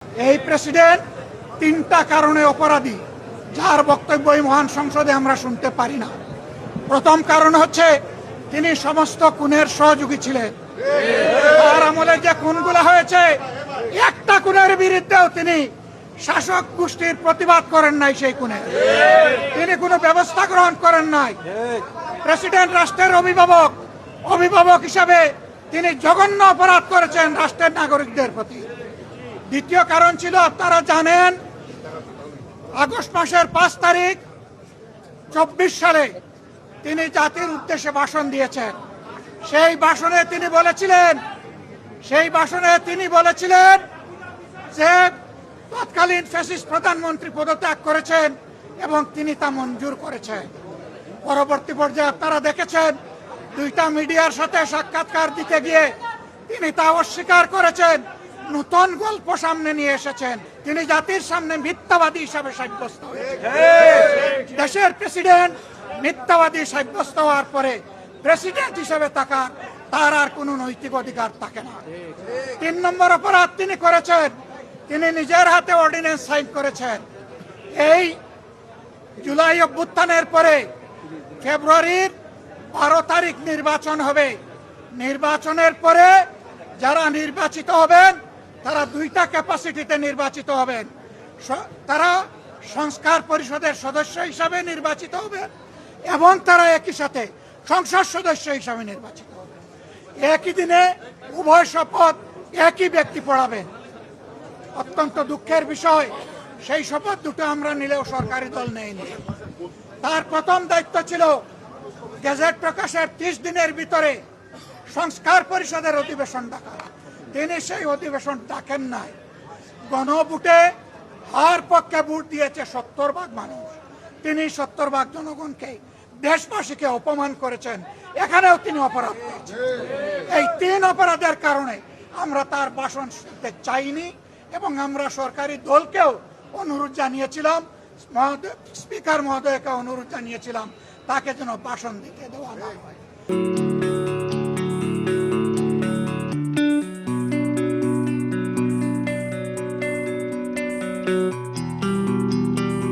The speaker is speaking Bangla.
এই প্রেসিডেন্ট তিনটা কারণে অপরাধী, যার বক্তব্য এই মহান সংসদে আমরা শুনতে পারি না। প্রথম কারণ হচ্ছে তিনি সমস্ত খুনের সহযোগী ছিলেন। তার আমলে যে খুনগুলো হয়েছে, একটা খুনের বিরুদ্ধেও তিনি শাসক গোষ্ঠীর প্রতিবাদ করেন নাই। সেই খুনে তিনি কোনো ব্যবস্থা গ্রহণ করেন নাই। প্রেসিডেন্ট রাষ্ট্রের অভিভাবক হিসাবে তিনি জঘন্য অপরাধ করেছেন রাষ্ট্রের নাগরিকদের প্রতি। দ্বিতীয় কারণ ছিল, আপনারা জানেন, আগস্ট মাসের 5 তারিখ 24 সালে তিনি জাতির উদ্দেশ্যে ভাষণ দিয়েছেন। সেই ভাষণে তিনি বলেছিলেন যে তৎকালীন ফ্যাসিস্ট প্রধানমন্ত্রী পদত্যাগ করেছেন এবং তিনি তা মঞ্জুর করেছেন। পরবর্তী পর্যায়ে আপনারা দেখেছেন, 2টা মিডিয়ার সাথে সাক্ষাৎকার দিতে গিয়ে তিনি তা অস্বীকার করেছেন। নতুন গল্প সামনে নিয়ে এসেছেন। তিনি জাতির সামনে মিথ্যাবাদী হিসাবে সাব্যস্ত হয়েছেন। দেশের প্রেসিডেন্ট মিথ্যাবাদী সাব্যস্ত হওয়ার পরে প্রেসিডেন্ট হিসেবে তার আর কোনো নৈতিক অধিকার থাকে না। 3 নম্বর অপরাধ তিনি করেছেন, তিনি নিজের হাতে অর্ডিন্যান্স সাইন করেছেন। এই জুলাই অভ্যুত্থানের পরে ফেব্রুয়ারির 12 তারিখ নির্বাচন হবে। নির্বাচনের পরে যারা নির্বাচিত হবেন তারা 2টা ক্যাপাসিটিতে নির্বাচিত হবেন। তারা সংস্কার পরিষদের সদস্য হিসাবে নির্বাচিত হবেন এবং তারা একই সাথে সংসদ সদস্য হিসাবে নির্বাচিত হবেন। একই দিনে উভয় শপথ একই ব্যক্তি পড়াবেন। অত্যন্ত দুঃখের বিষয়, সেই শপথ দুটো আমরা নিলেও সরকারি দল নেয়নি। তার প্রথম দায়িত্ব ছিল গেজেট প্রকাশের 30 দিনের ভিতরে সংস্কার পরিষদের অধিবেশন ডাকা। তিনি সেই অধিবেশন ডাকেন নাই। গণভোটে হার পক্ষে ভোট দিয়েছে 70% মানুষ। তিনি 70% জনগণকে, দেশবাসীকে অপমান করেছেন। এখানেও তিনি অপরাধ করেছেন। এই 3 অপরাধের কারণে আমরা তার ভাষণ শুনতে চাইনি এবং আমরা সরকারি দলকেও অনুরোধ জানিয়েছিলাম, স্পিকার মহোদয়কে অনুরোধ জানিয়েছিলাম তাকে যেন ভাষণ দিতে দেওয়া না হয়।